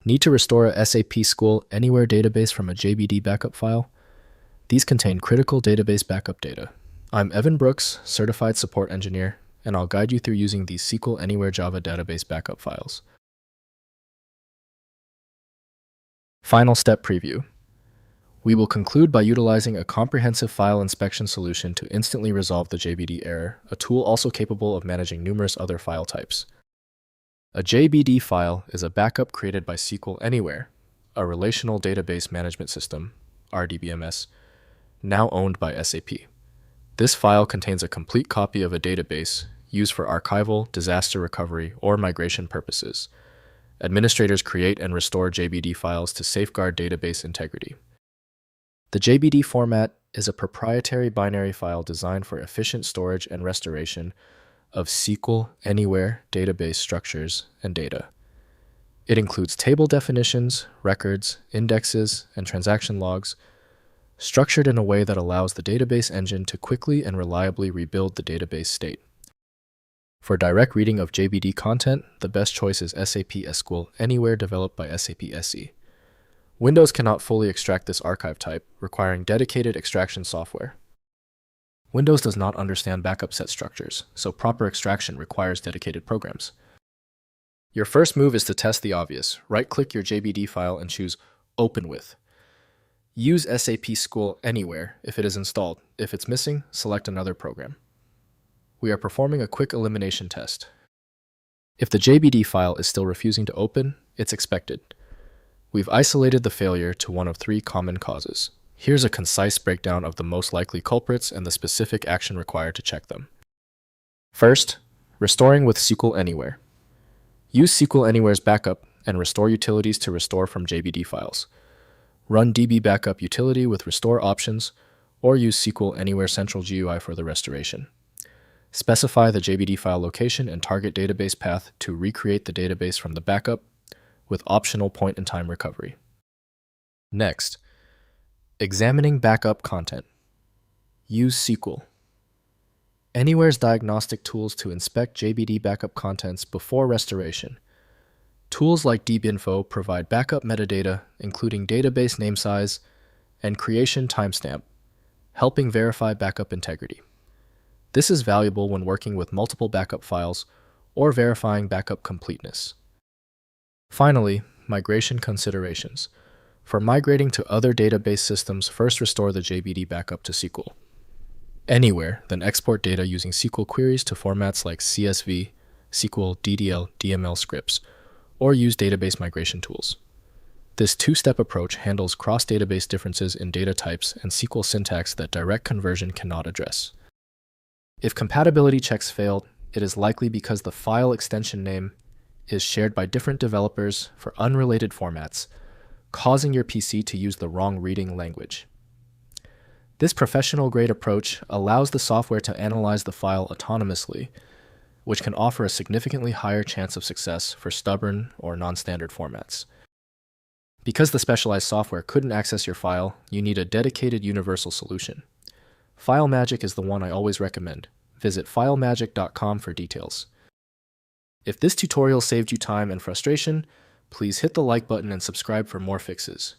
Need to restore a SAP SQL Anywhere database from a JBD backup file? These contain critical database backup data. I'm Evan Brooks, Certified Support Engineer, and I'll guide you through using these SQL Anywhere Java database backup files. Final step preview. We will conclude by utilizing a comprehensive file inspection solution to instantly resolve the JBD error, a tool also capable of managing numerous other file types. A JBD file is a backup created by SQL Anywhere, a relational database management system, RDBMS, now owned by SAP. This file contains a complete copy of a database used for archival, disaster recovery, or migration purposes. Administrators create and restore JBD files to safeguard database integrity. The JBD format is a proprietary binary file designed for efficient storage and restoration of SQL Anywhere database structures and data. It includes table definitions, records, indexes, and transaction logs, structured in a way that allows the database engine to quickly and reliably rebuild the database state. For direct reading of JBD content, the best choice is SAP SQL Anywhere developed by SAP SE. Windows cannot fully extract this archive type, requiring dedicated extraction software. Windows does not understand backup set structures, so proper extraction requires dedicated programs. Your first move is to test the obvious. Right-click your JBD file and choose Open With. Use SAP SQL Anywhere if it is installed. If it's missing, select another program. We are performing a quick elimination test. If the JBD file is still refusing to open, it's expected. We've isolated the failure to one of 3 common causes. Here's a concise breakdown of the most likely culprits and the specific action required to check them. First, restoring with SQL Anywhere. Use SQL Anywhere's backup and restore utilities to restore from JBD files. Run DB backup utility with restore options, or use SQL Anywhere Central GUI for the restoration. Specify the JBD file location and target database path to recreate the database from the backup, with optional point-in-time recovery. Next, examining backup content. Use SQL Anywhere's diagnostic tools to inspect JBD backup contents before restoration. Tools like DBinfo provide backup metadata, including database name size and creation timestamp, helping verify backup integrity. This is valuable when working with multiple backup files or verifying backup completeness. Finally, migration considerations. For migrating to other database systems, first restore the JBD backup to SQL Anywhere, then export data using SQL queries to formats like CSV, SQL, DDL, DML scripts, or use database migration tools. This 2-step approach handles cross-database differences in data types and SQL syntax that direct conversion cannot address. If compatibility checks failed, it is likely because the file extension name is shared by different developers for unrelated formats, causing your PC to use the wrong reading language. This professional-grade approach allows the software to analyze the file autonomously, which can offer a significantly higher chance of success for stubborn or non-standard formats. Because the specialized software couldn't access your file, you need a dedicated universal solution. FileMagick is the one I always recommend. Visit filemagick.com for details. If this tutorial saved you time and frustration, please hit the like button and subscribe for more fixes.